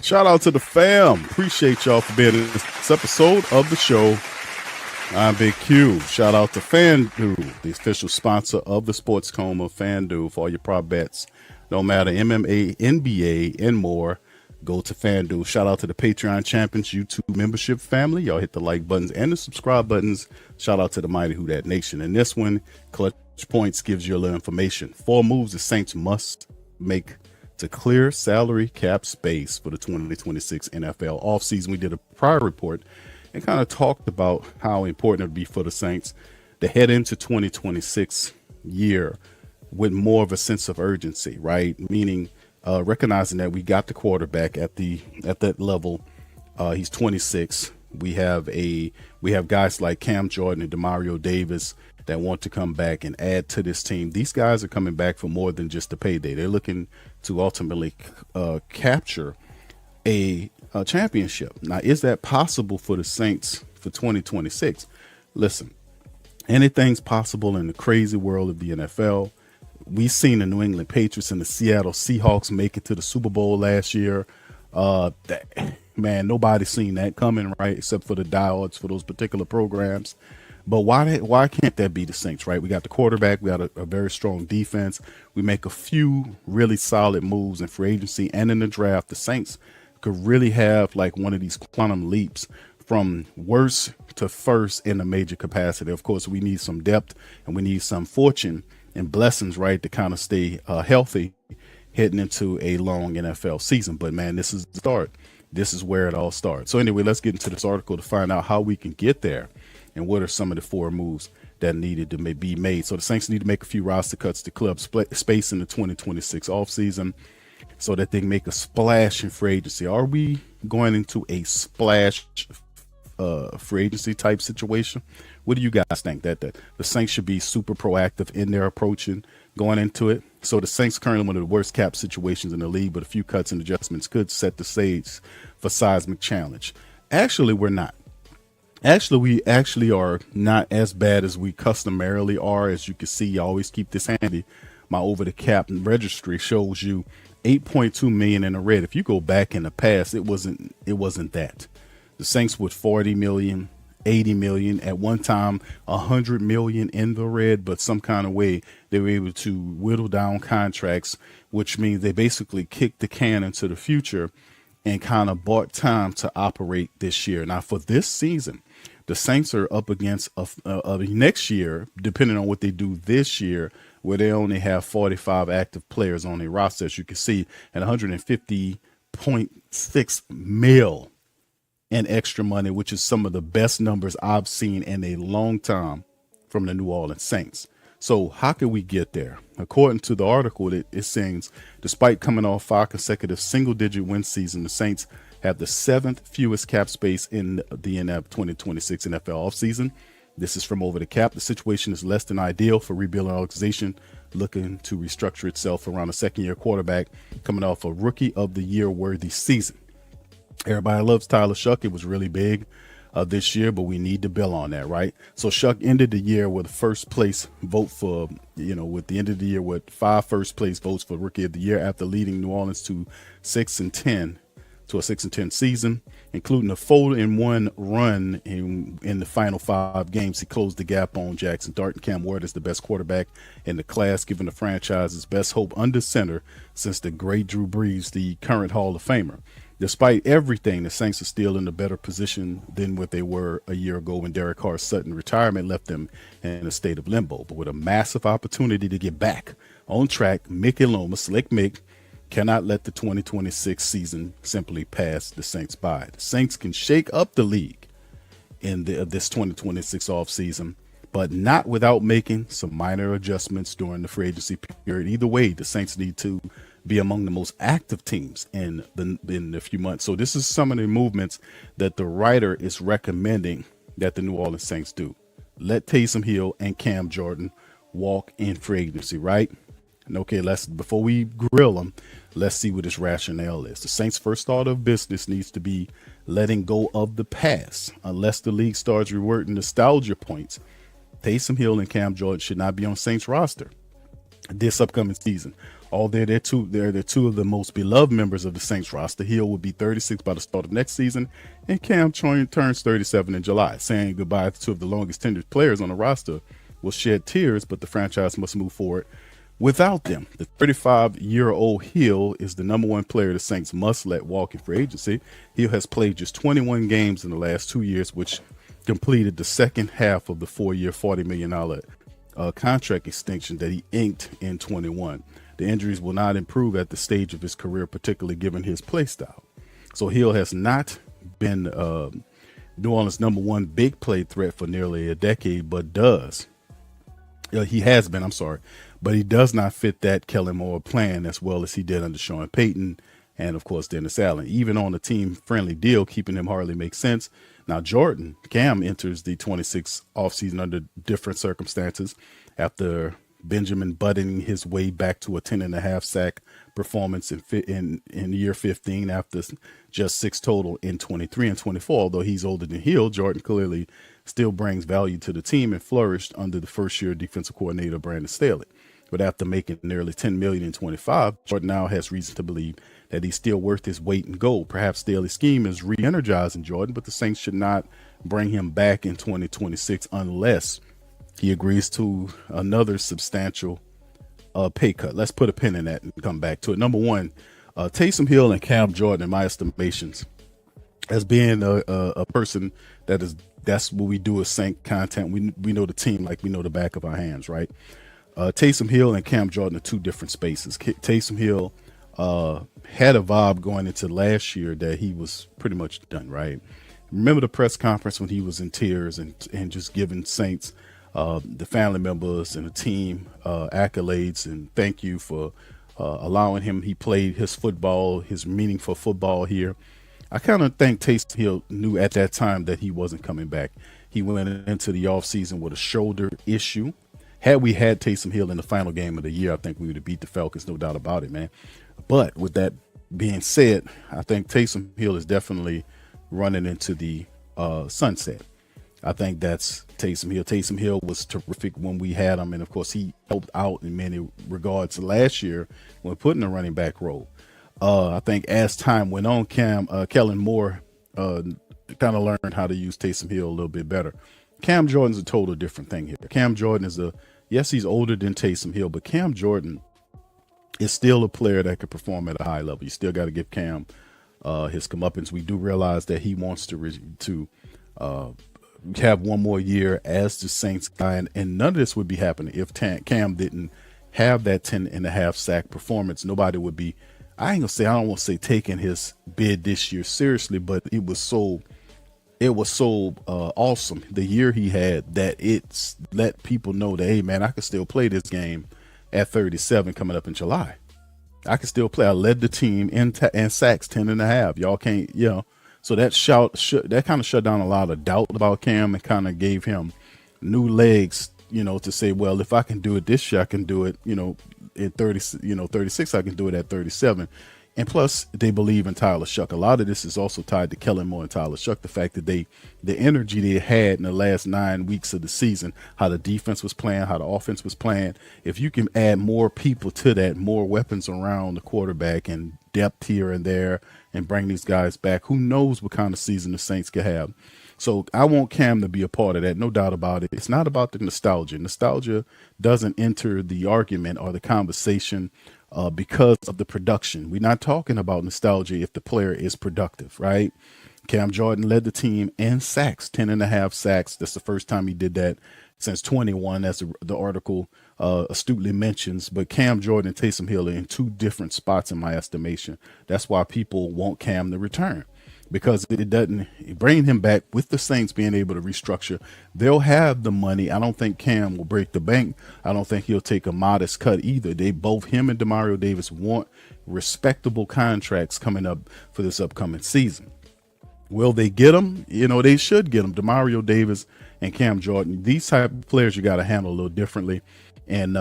Shout out to the fam. Appreciate y'all for being in this episode of the show. I'm Big Q. Shout out to FanDuel, the official sponsor of the Sports Coma. FanDuel for all your prop bets. No matter MMA, NBA, and more, go to FanDuel. Shout out to the Patreon Champions YouTube membership family. Y'all hit the like buttons and the subscribe buttons. Shout out to the mighty Who Dat Nation. In this one, Clutch Points gives you a little information. 4 moves the Saints must make to clear salary cap space for the 2026 NFL offseason. We did a prior report and kind of talked about how important it would be for the Saints to head into 2026 year with more of a sense of urgency, right? Meaning recognizing that we got the quarterback at that level. He's 26. We have guys like Cam Jordan and Demario Davis that want to come back and add to this team. These guys are coming back for more than just a payday. They're looking to ultimately capture a championship. Now, is that possible for the Saints for 2026? Listen, anything's possible in the crazy world of the NFL. We've seen the New England Patriots and the Seattle Seahawks make it to the Super Bowl last year. Man, nobody's seen that coming, right? Except for the diehards for those particular programs. But why can't that be the Saints, right? We got the quarterback. We got a very strong defense. We make a few really solid moves in free agency and in the draft. The Saints could really have like one of these quantum leaps from worst to first in a major capacity. Of course, we need some depth and we need some fortune and blessings, right, to kind of stay healthy heading into a long NFL season. But man, this is the start. This is where it all starts. So anyway, let's get into this article to find out how we can get there and what are some of the 4 moves that needed to be made. So the Saints need to make a few roster cuts to club space in the 2026 offseason so that they can make a splash in free agency. Are we going into a splash free agency type situation? What do you guys think? That the Saints should be super proactive in their approach and going into it? So the Saints currently one of the worst cap situations in the league, but a few cuts and adjustments could set the stage for seismic challenge. Actually, we're not. We actually are not as bad as we customarily are. As you can see, I always keep this handy. My over the cap registry shows you 8.2 million in the red. If you go back in the past, it wasn't that. The Saints with 40 million, 80 million, at one time 100 million in the red, but some kind of way they were able to whittle down contracts, which means they basically kicked the can into the future and kind of bought time to operate this year. Now for this season, the Saints are up against next year, depending on what they do this year, where they only have 45 active players on their roster, as you can see, and 150.6 mil in extra money, which is some of the best numbers I've seen in a long time from the New Orleans Saints. So how can we get there? According to the article, it sings, despite coming off 5 consecutive single-digit win season, the Saints have the 7th fewest cap space in the 2026 NFL offseason. This is from Over the Cap. The situation is less than ideal for rebuilding an organization looking to restructure itself around a second-year quarterback coming off a Rookie of the Year worthy season. Everybody loves Tyler Shuck. It was really big this year, but we need to build on that, right? So Shuck ended the year with first place vote for, with the end of the year with 5 first place votes for Rookie of the Year after leading New Orleans to 6-10 to a 6-10 season, including a 4-1 run in the final 5 games. He closed the gap on Jackson Dart and Cam Ward as the best quarterback in the class, giving the franchise's best hope under center since the great Drew Brees, the current Hall of Famer. Despite everything, the Saints are still in a better position than what they were a year ago when Derek Carr's sudden retirement left them in a state of limbo. But with a massive opportunity to get back on track, Mickey Loomis, Slick Mick, cannot let the 2026 season simply pass the Saints by. The Saints can shake up the league in this 2026 offseason, but not without making some minor adjustments during the free agency period. Either way, the Saints need to be among the most active teams in a few months. So this is some of the movements that the writer is recommending that the New Orleans Saints do. Let Taysom Hill and Cam Jordan walk in free agency, right? And okay, before we grill them, let's see what his rationale is. The Saints' first order of business needs to be letting go of the past. Unless the league starts rewarding nostalgia points, Taysom Hill and Cam Jordan should not be on Saints roster this upcoming season. Although they're two of the most beloved members of the Saints roster. Hill will be 36 by the start of next season, and Cam turns 37 in July. Saying goodbye to two of the longest tenured players on the roster will shed tears, but the franchise must move forward without them. The 35-year-old Hill is the number one player the Saints must let walk in free agency. Hill has played just 21 games in the last 2 years, which completed the second half of the 4-year, $40 million contract extension that he inked in 21. The injuries will not improve at the stage of his career, particularly given his play style. So Hill has not been New Orleans' number one big play threat for nearly a decade, but he has been, but he does not fit that Kellen Moore plan as well as he did under Sean Payton and, of course, Dennis Allen. Even on a team-friendly deal, keeping him hardly makes sense. Now, Cam enters the 26 offseason under different circumstances after Benjamin buttoning his way back to a 10.5 sack performance in year 15 after just 6 total in 23 and 24. Although he's older than Hill, Jordan clearly still brings value to the team and flourished under the first-year defensive coordinator Brandon Staley. But after making nearly $10 million in 25, Jordan now has reason to believe that he's still worth his weight in gold. Perhaps Staley's scheme is re-energizing Jordan, but the Saints should not bring him back in 2026 unless he agrees to another substantial pay cut. Let's put a pin in that and come back to it. Number one, Taysom Hill and Cam Jordan, in my estimations, as being a person that's what we do as Saint content. We know the team like we know the back of our hands, right? Taysom Hill and Cam Jordan are two different spaces. Taysom Hill had a vibe going into last year that he was pretty much done, right? Remember the press conference when he was in tears and just giving Saints, the family members and the team accolades and thank you for allowing him. He played his football, his meaningful football here. I kind of think Taysom Hill knew at that time that he wasn't coming back. He went into the offseason with a shoulder issue. Had we had Taysom Hill in the final game of the year, I think we would have beat the Falcons, no doubt about it, man. But with that being said, I think Taysom Hill is definitely running into the sunset. I think that's Taysom Hill. Taysom Hill was terrific when we had him, and of course he helped out in many regards last year when put in the running back role. I think as time went on, Kellen Moore kind of learned how to use Taysom Hill a little bit better. Cam Jordan's a total different thing here. Cam Jordan is yes, he's older than Taysom Hill, but Cam Jordan is still a player that could perform at a high level. You still got to give Cam his comeuppance. We do realize that he wants to have one more year as the Saints guy, and none of this would be happening if Cam didn't have that 10.5 sack performance. Nobody would be, I don't want to say taking his bid this year seriously, but it was so awesome the year he had that it's let people know that, hey man, I can still play this game at 37 coming up in July. I can still play. I led the team in sacks 10.5. Y'all can't, so that kind of shut down a lot of doubt about Cam and kind of gave him new legs, to say, well, if I can do it this year, I can do it, at 36, I can do it at 37. And plus, they believe in Tyler Shuck. A lot of this is also tied to Kellen Moore and Tyler Shuck. The fact that the energy they had in the last 9 weeks of the season, how the defense was playing, how the offense was playing. If you can add more people to that, more weapons around the quarterback and depth here and there, and bring these guys back, who knows what kind of season the Saints could have. So I want Cam to be a part of that, no doubt about it. It's not about the nostalgia. Nostalgia doesn't enter the argument or the conversation because of the production. We're not talking about nostalgia if the player is productive, right? Cam Jordan led the team in sacks, 10.5 sacks. That's the first time he did that since 21, as the article astutely mentions. But Cam Jordan and Taysom Hill are in two different spots in my estimation. That's why people want Cam to return, because it doesn't bring him back with the Saints being able to restructure. They'll have the money. I don't think Cam will break the bank. I don't think he'll take a modest cut either. Him and Demario Davis want respectable contracts coming up for this upcoming season. Will they get them? They should get them. Demario Davis and Cam Jordan, these type of players you got to handle a little differently. And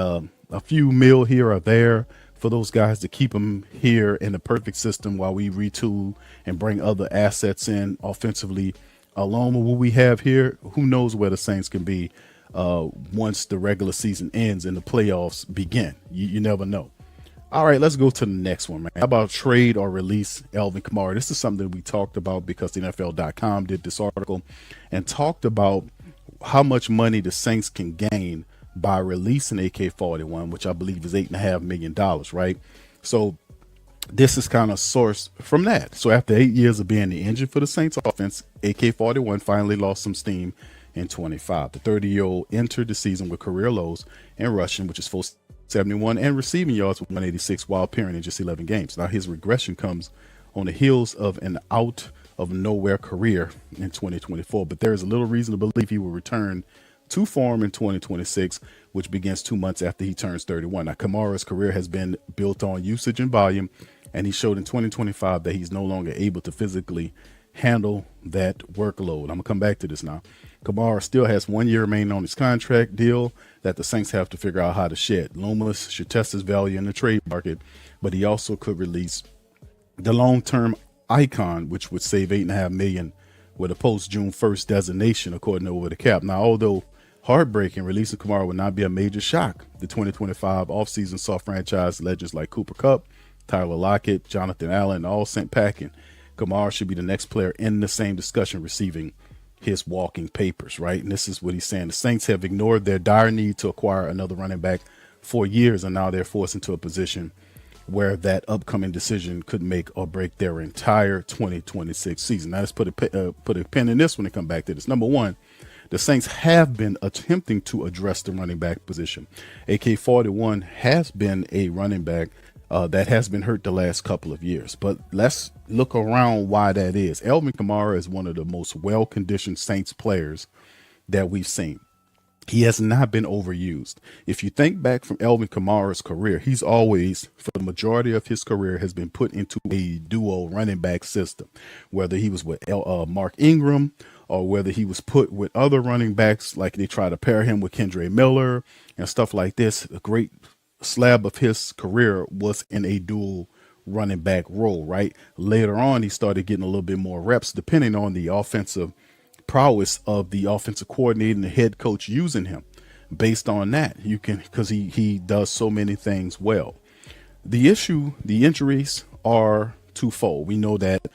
a few mil here or there for those guys to keep them here in the perfect system while we retool and bring other assets in offensively. Along with what we have here, who knows where the Saints can be once the regular season ends and the playoffs begin. You never know. All right, let's go to the next one, man. How about trade or release Alvin Kamara? This is something we talked about because the NFL.com did this article and talked about how much money the Saints can gain by releasing AK-41, which I believe is $8.5 million, right? So this is kind of sourced from that. So after 8 years of being the engine for the Saints offense, AK-41 finally lost some steam in 25. The 30-year-old entered the season with career lows in rushing, which is 471, and receiving yards with 186 while appearing in just 11 games. Now his regression comes on the heels of an out of nowhere career in 2024, but there is a little reason to believe he will return to form in 2026, which begins 2 months after he turns 31. Now, Kamara's career has been built on usage and volume, and he showed in 2025 that he's no longer able to physically handle that workload. I'm going to come back to this now. Kamara still has 1 year remaining on his contract deal that the Saints have to figure out how to shed. Lomas should test his value in the trade market, but he also could release the long-term icon, which would save $8.5 million with a post-June 1st designation, according to Over the Cap. Now, although heartbreaking, releasing Kamara would not be a major shock. The 2025 offseason saw franchise legends like Cooper Kupp, Tyler Lockett, Jonathan Allen all sent packing. Kamara should be the next player in the same discussion receiving his walking papers, right? And this is what he's saying. The Saints have ignored their dire need to acquire another running back for years, and now they're forced into a position where that upcoming decision could make or break their entire 2026 season. Now let's put a pin in this when they come back to this. Number one, the Saints have been attempting to address the running back position. AK-41 has been a running back that has been hurt the last couple of years. But let's look around why that is. Alvin Kamara is one of the most well-conditioned Saints players that we've seen. He has not been overused. If you think back from Alvin Kamara's career, he's always, for the majority of his career, has been put into a duo running back system, whether he was with Mark Ingram or whether he was put with other running backs, like they try to pair him with Kendre Miller and stuff like this. A great slab of his career was in a dual running back role, right? Later on, he started getting a little bit more reps, depending on the offensive prowess of the offensive coordinator and the head coach using him. Based on that, you can, because he does so many things well. The injuries are twofold. We know that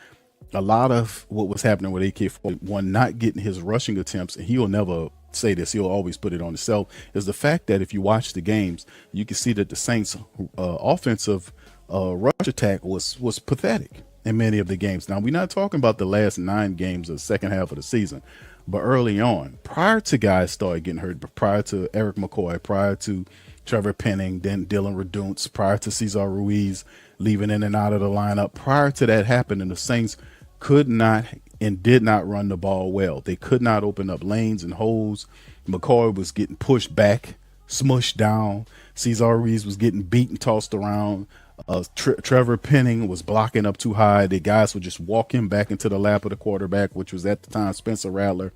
a lot of what was happening with AK-41 not getting his rushing attempts, and he'll never say this, he'll always put it on himself, is the fact that if you watch the games, you can see that the Saints offensive rush attack was pathetic in many of the games. Now, we're not talking about the last 9 games of the second half of the season, but early on, prior to guys started getting hurt, but prior to Eric McCoy, prior to Trevor Penning, then Dylan Redunce, prior to Cesar Ruiz leaving in and out of the lineup, prior to that happening, the Saints could not and did not run the ball well. They could not open up lanes and holes. McCoy was getting pushed back, smushed down. Cesar Ruiz was getting beat and tossed around. Trevor Penning was blocking up too high. The guys were just walking back into the lap of the quarterback, which was at the time Spencer Rattler.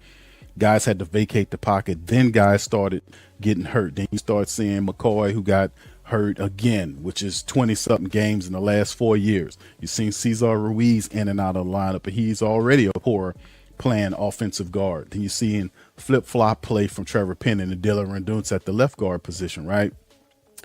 Guys had to vacate the pocket. Then guys started getting hurt. Then you start seeing McCoy, who got hurt again, which is 20-something games in the last 4 years. You've seen Cesar Ruiz in and out of the lineup, but he's already a poor playing offensive guard. Then you're seeing flip-flop play from Trevor Penning and Dylan Redunce at the left guard position, right?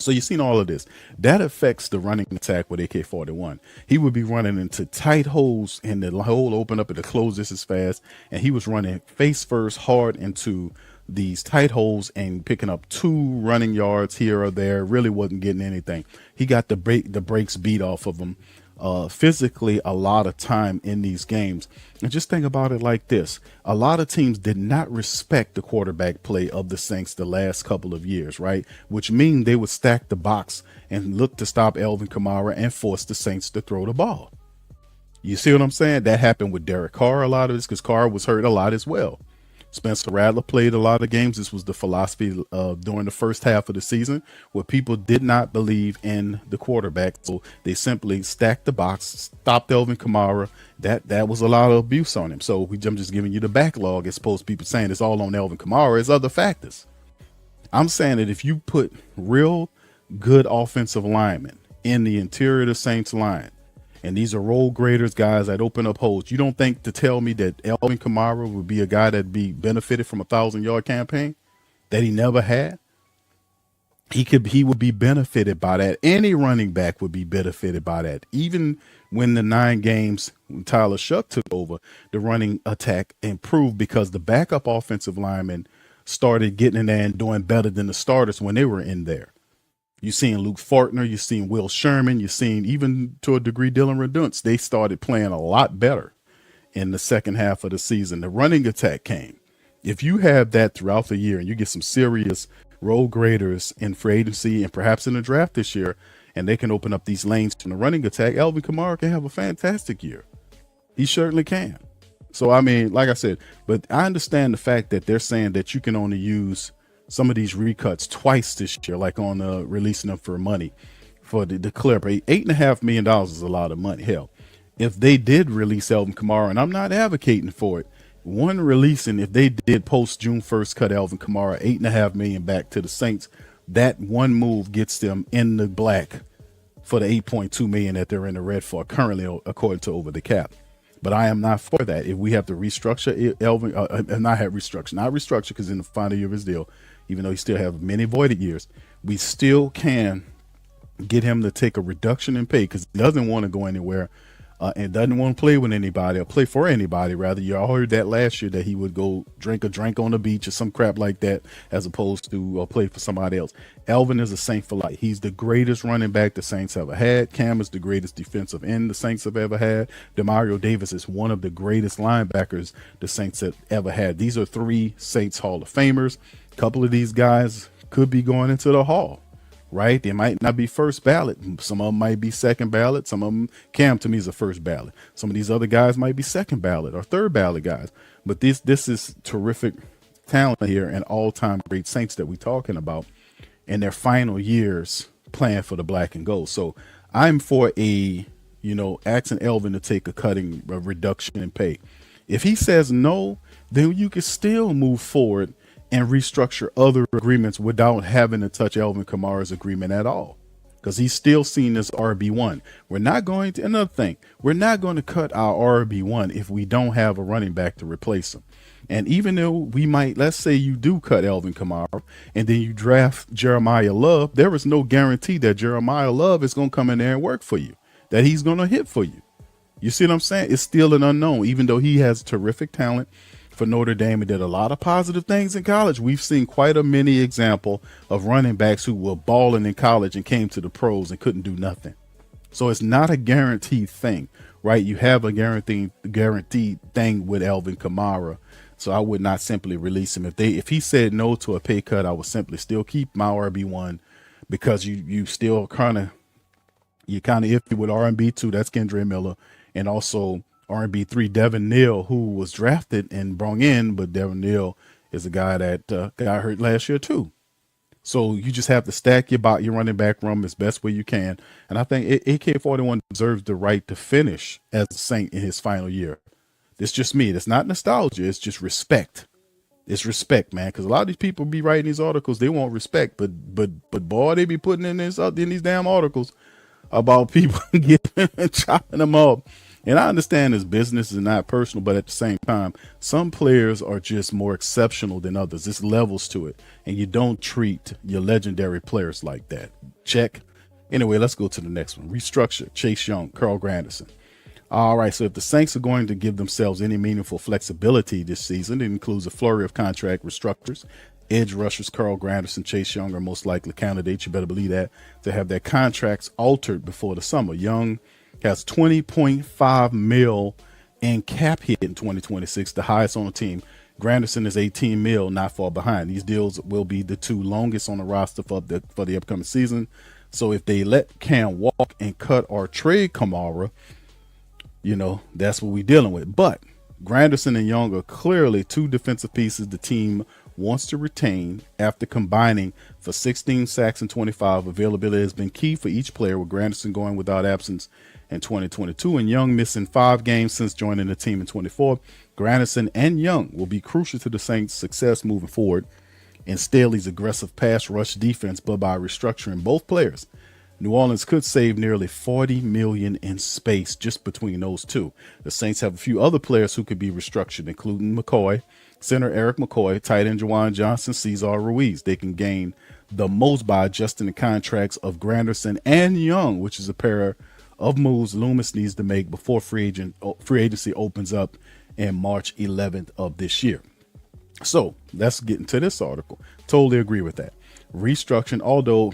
So you've seen all of this. That affects the running attack with AK-41. He would be running into tight holes, and the hole open up and the close just as fast, and he was running face first hard into these tight holes and picking up 2 running yards here or there. Really wasn't getting anything. He got the brakes beat off of him physically a lot of time in these games. And just think about it like this. A lot of teams did not respect the quarterback play of the Saints the last couple of years, right? Which means they would stack the box and look to stop Alvin Kamara and force the Saints to throw the ball. You see what I'm saying? That happened with Derek Carr, a lot of this, because Carr was hurt a lot as well. Spencer Rattler played a lot of games. This was the philosophy during the first half of the season, where people did not believe in the quarterback. So they simply stacked the box, stopped Alvin Kamara. That was a lot of abuse on him. So I'm just giving you the backlog, as opposed to people saying it's all on Alvin Kamara. It's other factors. I'm saying that if you put real good offensive linemen in the interior of the Saints line. And these are roll graders, guys that open up holes. You don't think to tell me that Alvin Kamara would be a guy that'd be benefited from a 1,000-yard campaign that he never had? He would be benefited by that. Any running back would be benefited by that. Even when the 9 games when Tyler Shuck took over, the running attack improved because the backup offensive linemen started getting in there and doing better than the starters when they were in there. You're seeing Luke Fortner, you're seeing Will Sherman, you're seeing even to a degree Dylan Redunce. They started playing a lot better in the second half of the season. The running attack came. If you have that throughout the year and you get some serious role graders in free agency and perhaps in the draft this year, and they can open up these lanes from the running attack, Alvin Kamara can have a fantastic year. He certainly can. So, I mean, like I said, but I understand the fact that they're saying that you can only use some of these recuts twice this year, like on releasing them for money for the Clip. $8.5 million is a lot of money. Hell, if they did release Alvin Kamara, and I'm not advocating for it, one releasing, if they did post June 1st cut Alvin Kamara, $8.5 million back to the Saints, that one move gets them in the black for the $8.2 million that they're in the red for currently, according to Over the Cap. But I am not for that. If we have to restructure Alvin, not restructure because in the final year of his deal, even though he still have many voided years, we still can get him to take a reduction in pay because he doesn't want to go anywhere and doesn't want to play with anybody or play for anybody. Rather, you all heard that last year that he would go drink a drink on the beach or some crap like that as opposed to play for somebody else. Alvin is a Saint for life. He's the greatest running back the Saints ever had. Cam is the greatest defensive end the Saints have ever had. Demario Davis is one of the greatest linebackers the Saints have ever had. These are 3 Saints Hall of Famers. A couple of these guys could be going into the Hall. Right? They might not be first ballot. Some of them might be second ballot. Some of them, Cam to me is a first ballot. Some of these other guys might be second ballot or third ballot guys. But this is terrific talent here and all-time great Saints that we're talking about in their final years playing for the black and gold. So I'm for asking Alvin to take a reduction in pay. If he says no, then you can still move forward and restructure other agreements without having to touch Alvin Kamara's agreement at all. Because he's still seen as RB1. We're not going to cut our RB1 if we don't have a running back to replace him. And even though we might, let's say you do cut Alvin Kamara and then you draft Jeremiah Love, there is no guarantee that Jeremiah Love is going to come in there and work for you, that he's going to hit for you. You see what I'm saying? It's still an unknown, even though he has terrific talent for Notre Dame and did a lot of positive things in college. We've seen quite a many example of running backs who were balling in college and came to the pros and couldn't do nothing. So it's not a guaranteed thing, right? You have a guaranteed thing with Alvin Kamara. So I would not simply release him. If he said no to a pay cut, I would simply still keep my RB1 because you still kind of iffy with RB2. That's Kendre Miller, and also RB3 Devin Neal, who was drafted and brought in, but Devin Neal is a guy that got hurt last year too. So you just have to stack your running back room as best way you can. And I think AK-41 deserves the right to finish as a Saint in his final year. It's just me. It's not nostalgia. It's just respect. It's respect, man. Because a lot of these people be writing these articles, they want respect, but boy, they be putting in these damn articles about people getting chopping them up. And I understand this business is not personal, but at the same time, some players are just more exceptional than others. There's levels to it, and you don't treat your legendary players like that. Check. Anyway, let's go to the next one. Restructure, Chase Young, Carl Granderson. All right, so if the Saints are going to give themselves any meaningful flexibility this season, it includes a flurry of contract restructures. Edge rushers Carl Granderson, Chase Young are most likely candidates, you better believe that, to have their contracts altered before the summer. Young has $20.5 million in cap hit in 2026, the highest on the team. Granderson is $18 million, not far behind. These deals will be the 2 longest on the roster for the upcoming season. So if they let Cam walk and cut or trade Kamara, that's what we're dealing with. But Granderson and Young are clearly 2 defensive pieces the team wants to retain after combining for 16 sacks and 25. Availability has been key for each player, with Granderson going without absence in 2022 and Young missing 5 games since joining the team in 24. Granderson and Young will be crucial to the Saints' success moving forward and Staley's aggressive pass rush defense, but by restructuring both players, New Orleans could save nearly $40 million in space just between those two. The Saints have a few other players who could be restructured, including McCoy, center Eric McCoy, tight end Juwan Johnson, Cesar Ruiz. They can gain the most by adjusting the contracts of Granderson and Young, which is a pair of moves Loomis needs to make before free agency opens up in March 11th of this year. So let's get into this article. Totally agree with that. Restructuring, although,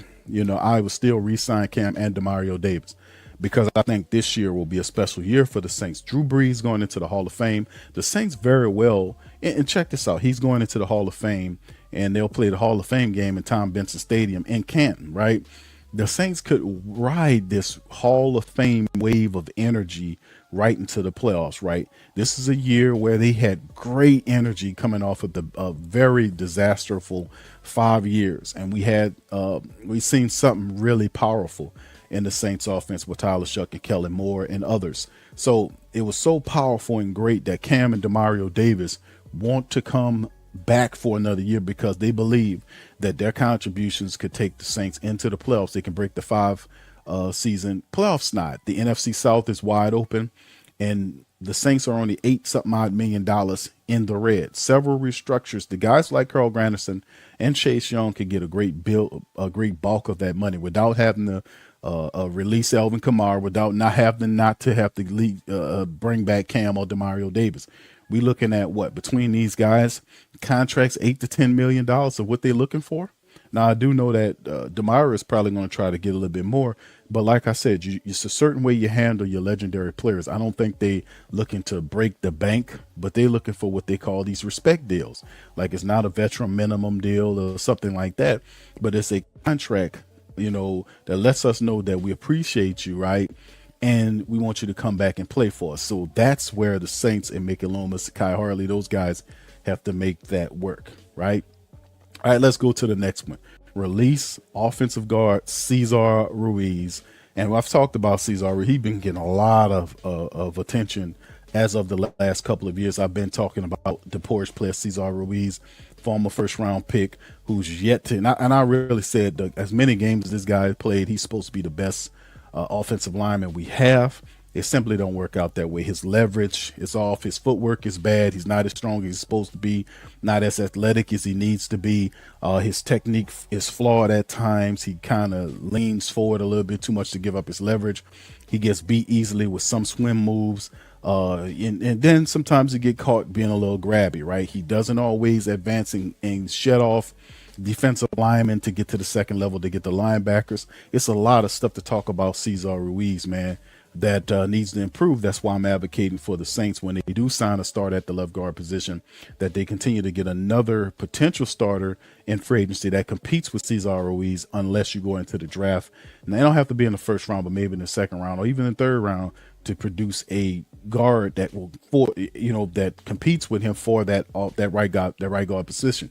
I would still re-sign Cam and Demario Davis because I think this year will be a special year for the Saints. Drew Brees going into the Hall of Fame. The Saints very well, and check this out, he's going into the Hall of Fame, and they'll play the Hall of Fame game in Tom Benson Stadium in Canton, right? The Saints could ride this Hall of Fame wave of energy right into the playoffs, right? This is a year where they had great energy coming off of the very disasterful 5 years. And we've seen something really powerful in the Saints offense with Tyler Shuck and Kellen Moore and others. So it was so powerful and great that Cam and Demario Davis want to come back for another year because they believe that their contributions could take the Saints into the playoffs. They can break the 5 season playoff snide. The NFC South is wide open, and the Saints are only $8-something-odd million in the red. Several restructures. The guys like Carl Granderson and Chase Young could get a great bulk of that money without having to release Alvin Kamara, without not to have to bring back Cam or Demario Davis. We looking at what between these guys contracts $8 to $10 million of what they're looking for. Now I do know that Demario is probably going to try to get a little bit more, but like I said, it's a certain way you handle your legendary players. I don't think they looking to break the bank, but they're looking for what they call these respect deals. Like it's not a veteran minimum deal or something like that, but it's a contract, that lets us know that we appreciate you, right? And we want you to come back and play for us. So that's where the Saints and Mickey Loomis, Kai Harley, those guys have to make that work, right? All right, let's go to the next one. Release offensive guard Cesar Ruiz. And I've talked about Cesar Ruiz. He's been getting a lot of attention as of the last couple of years. I've been talking about the Porsche player Cesar Ruiz, former first-round pick, who's yet to, and I really said as many games as this guy played, he's supposed to be the best offensive lineman we have. It simply don't work out that way. His leverage is off. His footwork is bad. He's not as strong as he's supposed to be, not as athletic as he needs to be. His technique is flawed at times. He kind of leans forward a little bit too much to give up his leverage. He gets beat easily with some swim moves. And then sometimes he get caught being a little grabby, right? He doesn't always advance and shut off defensive linemen to get to the second level, to get the linebackers. It's a lot of stuff to talk about Cesar Ruiz, man, that needs to improve. That's why I'm advocating for the Saints when they do sign a start at the left guard position, that they continue to get another potential starter in free agency that competes with Cesar Ruiz unless you go into the draft. And they don't have to be in the first round, but maybe in the second round or even the third round to produce a guard that will, that competes with him for that right guard position.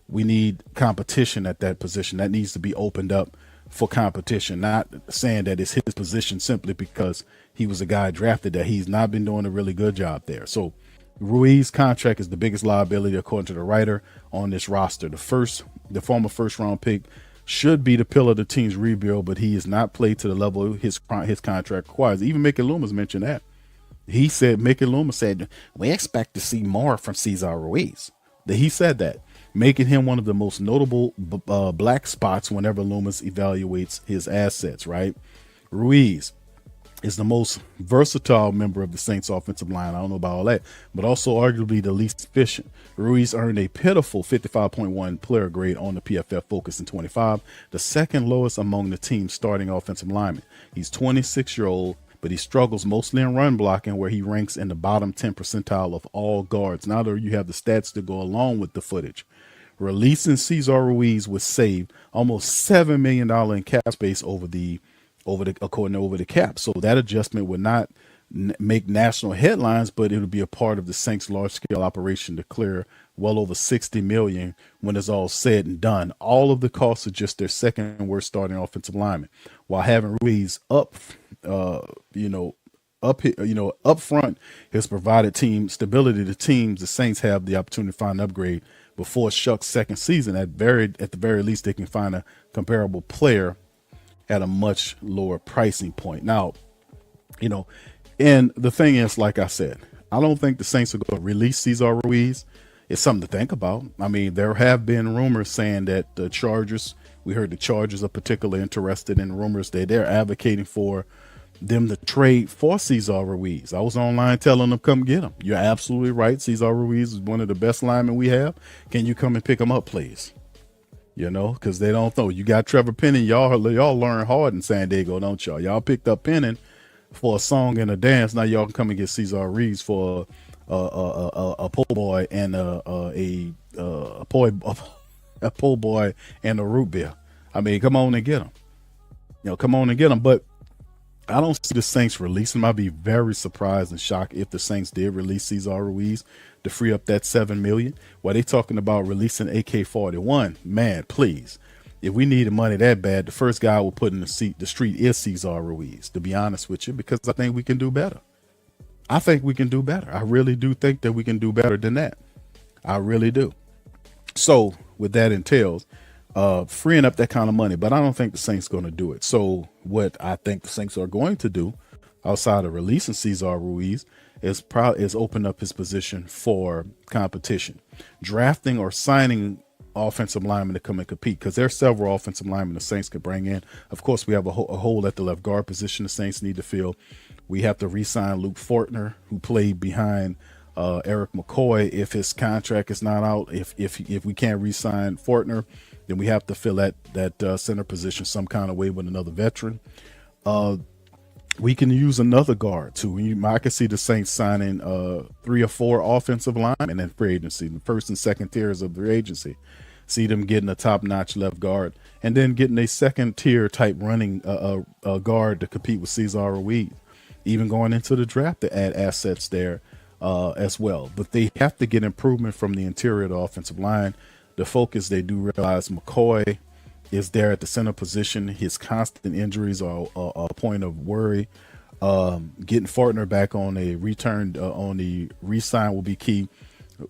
We need competition at that position. That needs to be opened up for competition, not saying that it's his position simply because he was a guy drafted that he's not been doing a really good job there. So Ruiz contract is the biggest liability according to the writer on this roster. The former first round pick should be the pillar of the team's rebuild, but he has not played to the level his contract requires. Even Mickey Loomis mentioned that. Mickey Loomis said, we expect to see more from Cesar Ruiz. He said that, making him one of the most notable black spots whenever Loomis evaluates his assets, right? Ruiz is the most versatile member of the Saints offensive line. I don't know about all that, but also arguably the least efficient. Ruiz earned a pitiful 55.1 player grade on the PFF Focus in 25, the second lowest among the team's starting offensive linemen. He's 26-year-old, but he struggles mostly in run blocking, where he ranks in the bottom 10 percentile of all guards. Now that you have the stats to go along with the footage. Releasing Cesar Ruiz would save almost $7 million in cap space over the cap. So that adjustment would not make national headlines, but it would be a part of the Saints' large-scale operation to clear well over $60 million when it's all said and done. All of the costs are just their second worst starting offensive lineman, while having Ruiz up front has provided team stability to teams. The Saints have the opportunity to find an upgrade before Shuck's second season. At the very least, they can find a comparable player at a much lower pricing point. Now, and the thing is, like I said, I don't think the Saints are going to release Cesar Ruiz. It's something to think about. I mean, there have been rumors saying that the Chargers, we heard the Chargers are particularly interested in rumors that they're advocating for them to trade for Cesar Ruiz. I was online telling them, come get him. You're absolutely right. Cesar Ruiz is one of the best linemen we have. Can you come and pick him up, please? Because they don't know. You got Trevor Penning. Y'all learn hard in San Diego, don't y'all? Y'all picked up Penning for a song and a dance. Now y'all can come and get Cesar Ruiz for a po' boy and a po' boy and a root beer. I mean, come on and get him. Come on and get him. But I don't see the Saints releasing him. I'd be very surprised and shocked if the Saints did release Cesar Ruiz to free up that $7 million. While they talking about releasing AK-41, man, please. If we needed money that bad, the first guy we'll put in the street is Cesar Ruiz, to be honest with you, because I think we can do better. I really do think that we can do better than that. I really do. So what that entails, freeing up that kind of money, but I don't think the Saints going to do it. So what I think the Saints are going to do, outside of releasing Cesar Ruiz, is open up his position for competition, drafting or signing offensive linemen to come and compete, because there are several offensive linemen the Saints could bring in. Of course, we have a hole at the left guard position the Saints need to fill. We have to re-sign Luke Fortner, who played behind Eric McCoy. If his contract is not out, if we can't re-sign Fortner, then we have to fill that center position some kind of way with another veteran. We can use another guard too. I can see the Saints signing 3 or 4 offensive linemen in free agency, the first and second tiers of their agency. See them getting a top-notch left guard, and then getting a second-tier type running guard to compete with Cesar Ruiz. Even going into the draft to add assets there as well. But they have to get improvement from the interior of the offensive line. The focus, they do realize McCoy is there at the center position. His constant injuries are a point of worry. Getting Fortner back on a return on the re-sign will be key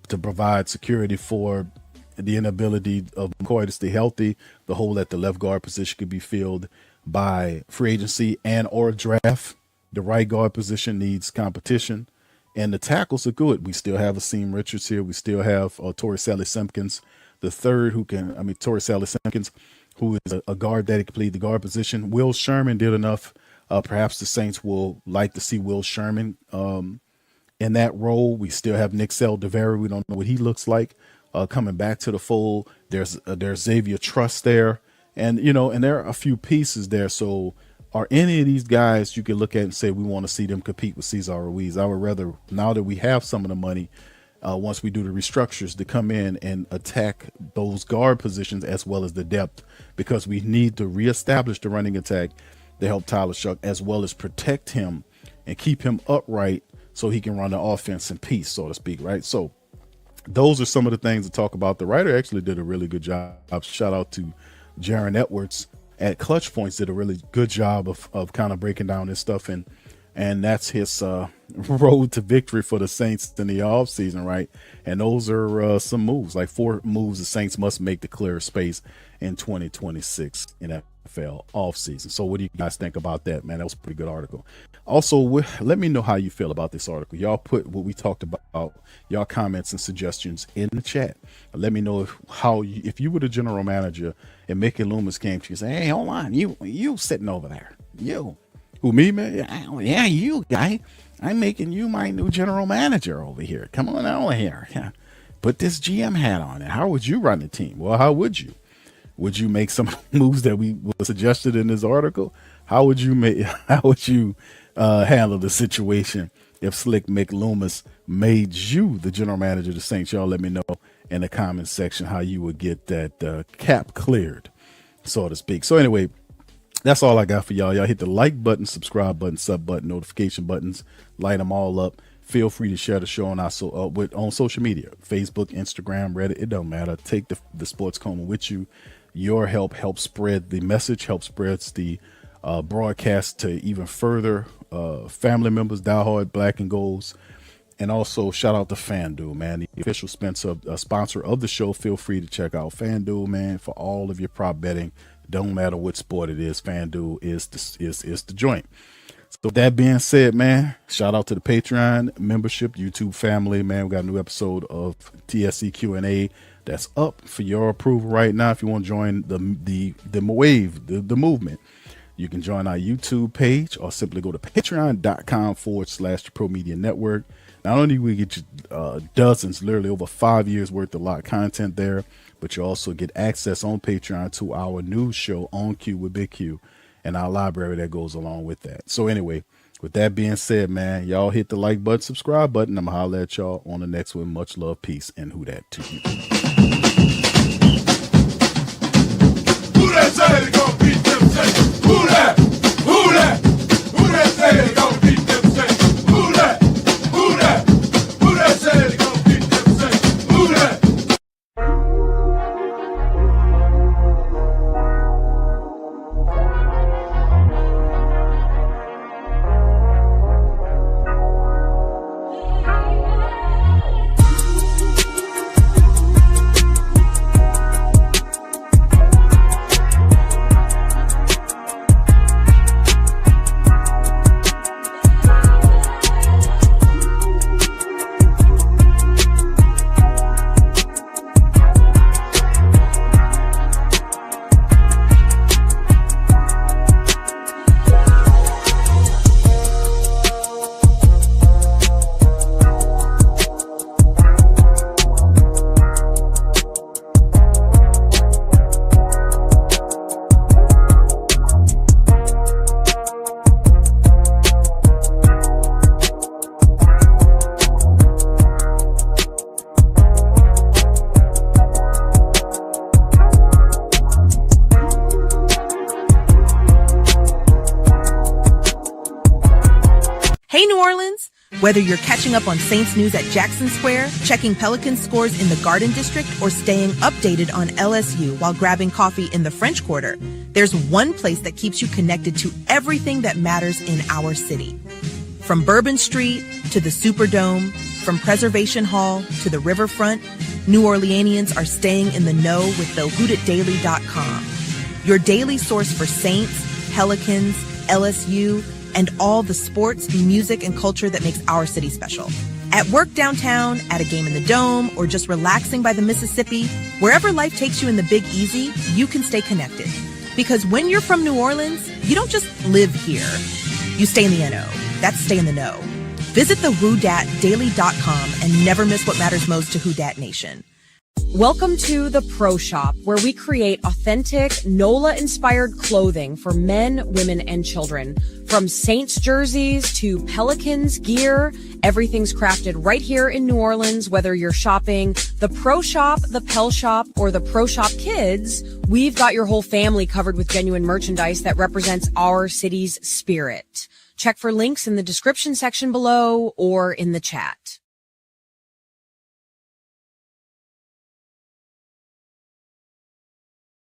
to provide security for the inability of McCoy to stay healthy. The hole at the left guard position could be filled by free agency and or draft. The right guard position needs competition, and the tackles are good. We still have Asim Richards here. We still have Torricelli Simpkins, the third, Torricelli Simpkins, who is a guard that can play the guard position. Will Sherman did enough. Perhaps the Saints will like to see Will Sherman in that role. We still have Nick Saldiveri. We don't know what he looks like coming back to the fold. There's Xavier Truss there, and there are a few pieces there. So are any of these guys you can look at and say we want to see them compete with Cesar Ruiz? I would rather, now that we have some of the money, once we do the restructures, to come in and attack those guard positions as well as the depth, because we need to reestablish the running attack to help Tyler Shuck, as well as protect him and keep him upright so he can run the offense in peace, so to speak, right? So those are some of the things to talk about. The writer actually did a really good job. Shout out to Jaron Edwards at Clutch Points, did a really good job of kind of breaking down this stuff, and that's his road to victory for the Saints in the offseason, right? And those are some moves, like 4 moves the Saints must make to clear space in 2026 in NFL offseason. So what do you guys think about that, man? That was a pretty good article. Also, let me know how you feel about this article. Y'all put what we talked about, y'all comments and suggestions in the chat. Let me know if you were the general manager and Mickey Loomis came to you and say, hey, hold on, you sitting over there. You. Who, me, man? Yeah, you guy. I'm making you my new general manager over here. Come on over here. Yeah. Put this GM hat on. And how would you run the team? Well, how would you? Would you make some moves that we were suggested in this article? How would you handle the situation if Slick Mick Loomis made you the general manager of the Saints? Y'all let me know in the comments section how you would get that cap cleared, so to speak. So anyway, that's all I got for y'all. Y'all hit the like button, subscribe button, sub button, notification buttons, light them all up. Feel free to share the show on on social media, Facebook, Instagram, Reddit. It don't matter. Take the Sports Coma with you. Your help helps spread the message, helps spreads the broadcast to even further family members, diehard black and golds, And also shout out to FanDuel, man, the official sponsor of the show. Feel free to check out FanDuel, man, for all of your prop betting. Don't matter what sport it is, FanDuel is the joint. So with that being said, man, shout out to the Patreon membership, YouTube family, man. We got a new episode of TSC Q&A that's up for your approval right now. If you want to join the wave, the movement, you can join our YouTube page or simply go to patreon.com/Pro Media Network. Not only will you get you dozens, literally over 5 years worth of live content there, but you also get access on Patreon to our news show On Q with Big Q and our library that goes along with that. So anyway, with that being said, man, y'all hit the like button, subscribe button. I'm going to holler at y'all on the next one. Much love, peace, and who dat to you. Who that say they gonna beat them Saints? Who that? Who that? Who that say they gonna beat them Saints? Who that? Who that? Who that say they gonna beat them Saints? Who that? Whether you're catching up on Saints news at Jackson Square, checking Pelicans scores in the Garden District, or staying updated on LSU while grabbing coffee in the French Quarter, there's one place that keeps you connected to everything that matters in our city. From Bourbon Street to the Superdome, from Preservation Hall to the Riverfront, New Orleanians are staying in the know with the whotdatdaily.com. Your daily source for Saints, Pelicans, LSU, and all the sports, music, and culture that makes our city special. At work downtown, at a game in the Dome, or just relaxing by the Mississippi, wherever life takes you in the Big Easy, you can stay connected. Because when you're from New Orleans, you don't just live here. You stay in the NO. That's stay in the know. Visit the whotdatdaily.com and never miss what matters most to Who Dat Nation. Welcome to the Pro Shop, where we create authentic NOLA-inspired clothing for men, women, and children. From Saints jerseys to Pelicans gear, everything's crafted right here in New Orleans. Whether you're shopping the Pro Shop, the Pel Shop, or the Pro Shop Kids, we've got your whole family covered with genuine merchandise that represents our city's spirit. Check for links in the description section below or in the chat.